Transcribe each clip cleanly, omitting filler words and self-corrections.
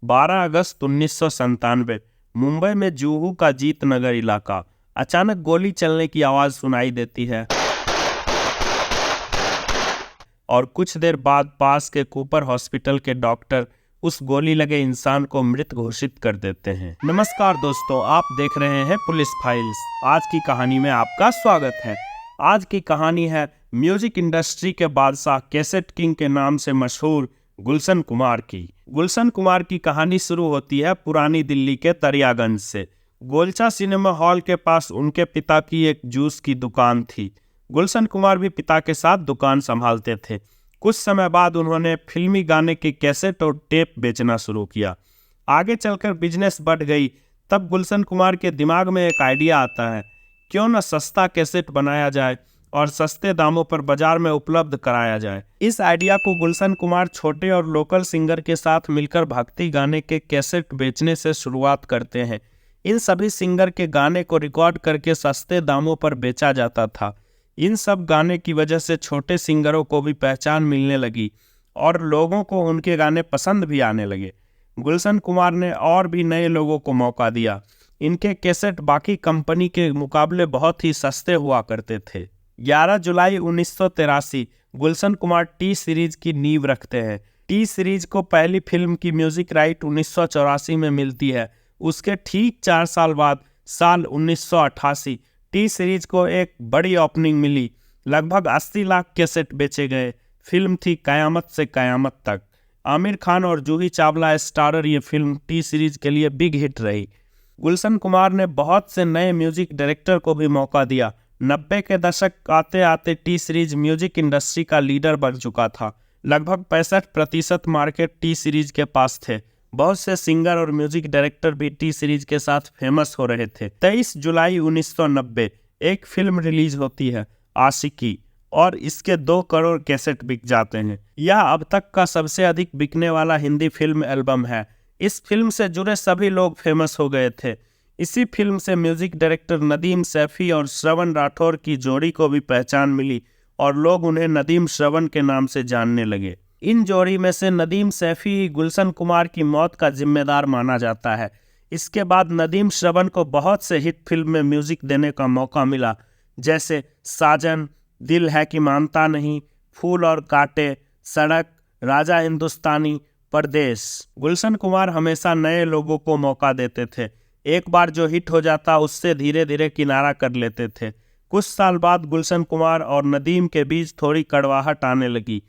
12 अगस्त 1997 मुंबई में जुहू का जीत नगर इलाका। अचानक गोली चलने की आवाज सुनाई देती है और कुछ देर बाद पास के कूपर हॉस्पिटल के डॉक्टर उस गोली लगे इंसान को मृत घोषित कर देते हैं। नमस्कार दोस्तों, आप देख रहे हैं पुलिस फाइल्स। आज की कहानी में आपका स्वागत है। आज की कहानी है म्यूजिक इंडस्ट्री के बादशाह कैसेट किंग के नाम से मशहूर गुलशन कुमार की। गुलशन कुमार की कहानी शुरू होती है पुरानी दिल्ली के दरियागंज से। गोलचा सिनेमा हॉल के पास उनके पिता की एक जूस की दुकान थी। गुलशन कुमार भी पिता के साथ दुकान संभालते थे। कुछ समय बाद उन्होंने फिल्मी गाने के कैसेट और टेप बेचना शुरू किया। आगे चलकर बिजनेस बढ़ गई। तब गुलशन कुमार के दिमाग में एक आइडिया आता है, क्यों न सस्ता कैसेट बनाया जाए और सस्ते दामों पर बाजार में उपलब्ध कराया जाए। इस आइडिया को गुलशन कुमार छोटे और लोकल सिंगर के साथ मिलकर भक्ति गाने के कैसेट बेचने से शुरुआत करते हैं। इन सभी सिंगर के गाने को रिकॉर्ड करके सस्ते दामों पर बेचा जाता था। इन सब गाने की वजह से छोटे सिंगरों को भी पहचान मिलने लगी और लोगों को उनके गाने पसंद भी आने लगे। गुलशन कुमार ने और भी नए लोगों को मौका दिया। इनके कैसेट बाकी कंपनी के मुकाबले बहुत ही सस्ते हुआ करते थे। 11 जुलाई 1983 गुलशन कुमार टी सीरीज की नींव रखते हैं। टी सीरीज को पहली फिल्म की म्यूजिक राइट 1984 में मिलती है। उसके ठीक 4 साल बाद साल 1988 टी सीरीज को एक बड़ी ओपनिंग मिली। लगभग 80 लाख कैसेट बेचे गए। फिल्म थी कयामत से कयामत तक। आमिर खान और जूही चावला स्टारर ये फिल्म टी सीरीज के लिए बिग हिट रही। गुलशन कुमार ने बहुत से नए म्यूजिक डायरेक्टर को भी मौका दिया। 90 के दशक आते आते टी सीरीज म्यूजिक इंडस्ट्री का लीडर बन चुका था। लगभग 65% मार्केट टी सीरीज के पास थे। बहुत से सिंगर और म्यूजिक डायरेक्टर भी टी सीरीज के साथ फेमस हो रहे थे। 23 जुलाई 1990 एक फिल्म रिलीज होती है, आशिकी, और इसके 2 करोड़ कैसेट बिक जाते हैं। यह अब तक का सबसे अधिक बिकने वाला हिंदी फिल्म एल्बम है। इस फिल्म से जुड़े सभी लोग फेमस हो गए थे। इसी फिल्म से म्यूजिक डायरेक्टर नदीम सैफी और श्रवण राठौर की जोड़ी को भी पहचान मिली और लोग उन्हें नदीम श्रवण के नाम से जानने लगे। इन जोड़ी में से नदीम सैफी ही गुलशन कुमार की मौत का जिम्मेदार माना जाता है। इसके बाद नदीम श्रवण को बहुत से हिट फिल्म में म्यूजिक देने का मौका मिला, जैसे साजन, दिल है कि मानता नहीं, फूल और कांटे, सड़क, राजा हिंदुस्तानी, परदेश। गुलशन कुमार हमेशा नए लोगों को मौका देते थे। एक बार जो हिट हो जाता उससे धीरे धीरे किनारा कर लेते थे। कुछ साल बाद गुलशन कुमार और नदीम के बीच थोड़ी कड़वाहट आने लगी।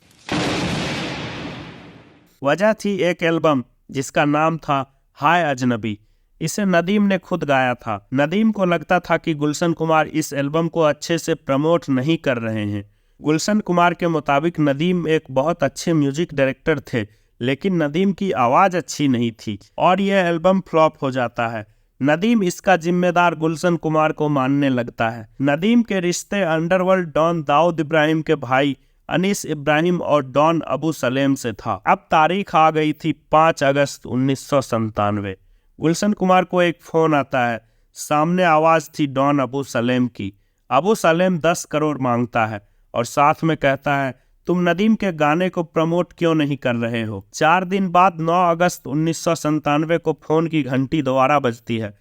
वजह थी एक एल्बम जिसका नाम था हाय अजनबी। इसे नदीम ने खुद गाया था। नदीम को लगता था कि गुलशन कुमार इस एल्बम को अच्छे से प्रमोट नहीं कर रहे हैं। गुलशन कुमार के मुताबिक नदीम एक बहुत अच्छे म्यूजिक डायरेक्टर थे, लेकिन नदीम की आवाज़ अच्छी नहीं थी और यह एल्बम फ्लॉप हो जाता है। नदीम इसका जिम्मेदार गुलशन कुमार को मानने लगता है। नदीम के रिश्ते अंडरवर्ल्ड डॉन दाऊद इब्राहिम के भाई अनीस इब्राहिम और डॉन अबू सलेम से था। अब तारीख आ गई थी 5 अगस्त 1997। गुलशन कुमार को एक फ़ोन आता है। सामने आवाज़ थी डॉन अबू सलेम की। अबू सलेम 10 करोड़ मांगता है और साथ में कहता है, तुम नदीम के गाने को प्रमोट क्यों नहीं कर रहे हो। 4 दिन बाद 9 अगस्त 1997 को फ़ोन की घंटी दोबारा बजती है।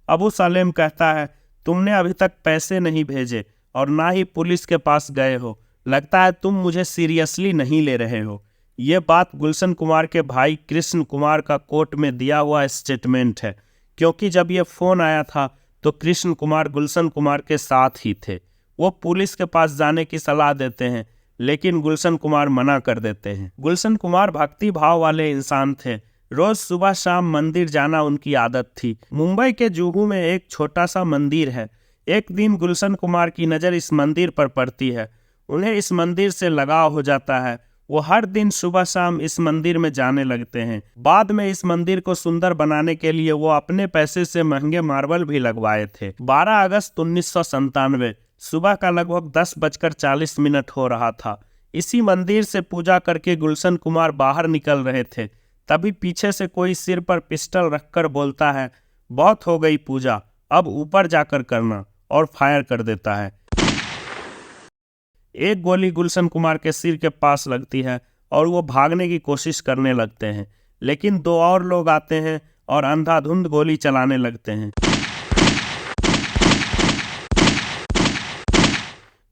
अबू सलेम कहता है, तुमने अभी तक पैसे नहीं भेजे और ना ही पुलिस के पास गए हो। लगता है तुम मुझे सीरियसली नहीं ले रहे हो। ये बात गुलशन कुमार के भाई कृष्ण कुमार का कोर्ट में दिया हुआ स्टेटमेंट है, क्योंकि जब ये फ़ोन आया था तो कृष्ण कुमार गुलशन कुमार के साथ ही थे। वो पुलिस के पास जाने की सलाह देते हैं, लेकिन गुलशन कुमार मना कर देते हैं। गुलशन कुमार भक्ति भाव वाले इंसान थे। रोज़ सुबह शाम मंदिर जाना उनकी आदत थी। मुंबई के जुहू में एक छोटा सा मंदिर है। एक दिन गुलशन कुमार की नज़र इस मंदिर पर पड़ती है। उन्हें इस मंदिर से लगाव हो जाता है। वो हर दिन सुबह शाम इस मंदिर में जाने लगते हैं। बाद में इस मंदिर को सुंदर बनाने के लिए वो अपने पैसे से महंगे मार्बल भी लगवाए थे। 12 अगस्त 1997 सुबह का लगभग 10:40 हो रहा था। इसी मंदिर से पूजा करके गुलशन कुमार बाहर निकल रहे थे। तभी पीछे से कोई सिर पर पिस्टल रखकर बोलता है, बहुत हो गई पूजा, अब ऊपर जाकर करना, और फायर कर देता है। एक गोली गुलशन कुमार के सिर के पास लगती है और वो भागने की कोशिश करने लगते हैं, लेकिन दो और लोग आते हैं और अंधाधुंध गोली चलाने लगते हैं।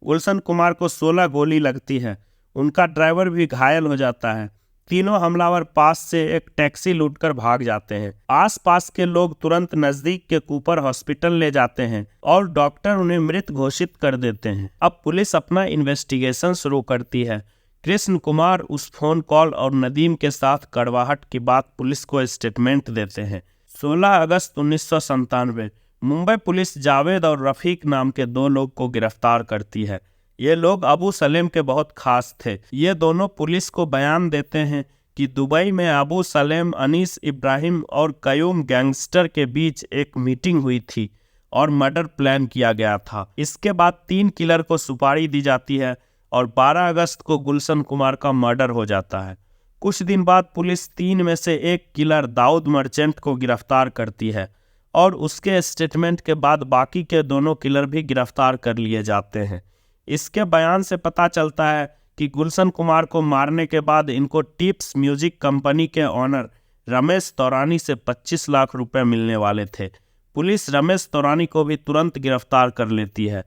गुलशन कुमार को 16 गोली लगती है। उनका ड्राइवर भी घायल हो जाता है। तीनों हमलावर पास से एक टैक्सी लूटकर भाग जाते हैं। आसपास के लोग तुरंत नजदीक के कूपर हॉस्पिटल ले जाते हैं और डॉक्टर उन्हें मृत घोषित कर देते हैं। अब पुलिस अपना इन्वेस्टिगेशन शुरू करती है। कृष्ण कुमार उस फोन कॉल और नदीम के साथ कड़वाहट की बात पुलिस को स्टेटमेंट देते हैं। 16 अगस्त 1997 मुंबई पुलिस जावेद और रफीक नाम के दो लोग को गिरफ्तार करती है। ये लोग अबू सलेम के बहुत खास थे। ये दोनों पुलिस को बयान देते हैं कि दुबई में अबू सलेम, अनीस इब्राहिम और कयूम गैंगस्टर के बीच एक मीटिंग हुई थी और मर्डर प्लान किया गया था। इसके बाद 3 किलर को सुपारी दी जाती है और 12 अगस्त को गुलशन कुमार का मर्डर हो जाता है। कुछ दिन बाद पुलिस 3 में से एक किलर दाऊद मर्चेंट को गिरफ्तार करती है और उसके स्टेटमेंट के बाद बाकी के दोनों किलर भी गिरफ्तार कर लिए जाते हैं। इसके बयान से पता चलता है कि गुलशन कुमार को मारने के बाद इनको टिप्स म्यूजिक कंपनी के ऑनर रमेश तौरानी से 25 लाख रुपए मिलने वाले थे। पुलिस रमेश तौरानी को भी तुरंत गिरफ्तार कर लेती है।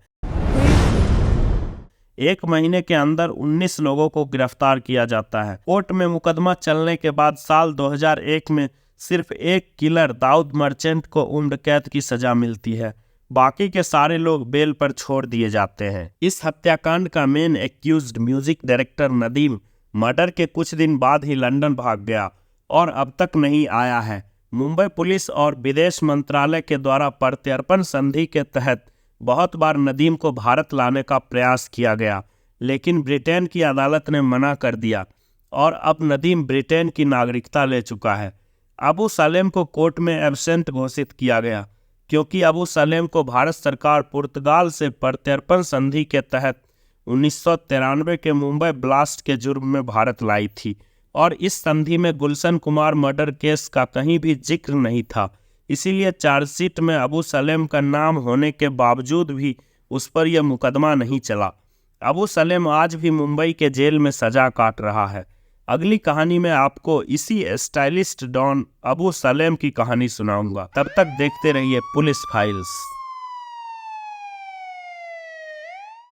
1 महीने के अंदर 19 लोगों को गिरफ्तार किया जाता है। कोर्ट में मुकदमा चलने के बाद साल 2001 में सिर्फ एक किलर दाऊद मर्चेंट को उम्र कैद की सजा मिलती है। बाकी के सारे लोग बेल पर छोड़ दिए जाते हैं। इस हत्याकांड का main accused music director Nadeem murder के कुछ दिन बाद ही लंदन भाग गया और अब तक नहीं आया है। मुंबई पुलिस और विदेश मंत्रालय के द्वारा प्रत्यर्पण संधि के तहत बहुत बार नदीम को भारत लाने का प्रयास किया गया, लेकिन ब्रिटेन की अदालत ने मना कर दिया और अब नदीम ब्रिटेन की नागरिकता ले चुका है। अबू सलेम को कोर्ट में एब्सेंट घोषित किया गया क्योंकि अबू सलेम को भारत सरकार पुर्तगाल से प्रत्यर्पण संधि के तहत 1993 के मुंबई ब्लास्ट के जुर्म में भारत लाई थी और इस संधि में गुलशन कुमार मर्डर केस का कहीं भी जिक्र नहीं था। इसीलिए चार्जशीट में अबू सलेम का नाम होने के बावजूद भी उस पर यह मुकदमा नहीं चला। अबू सलेम आज भी मुंबई के जेल में सजा काट रहा है। अगली कहानी में आपको इसी स्टाइलिस्ट डॉन अबू सलेम की कहानी सुनाऊंगा। तब तक देखते रहिए पुलिस फाइल्स।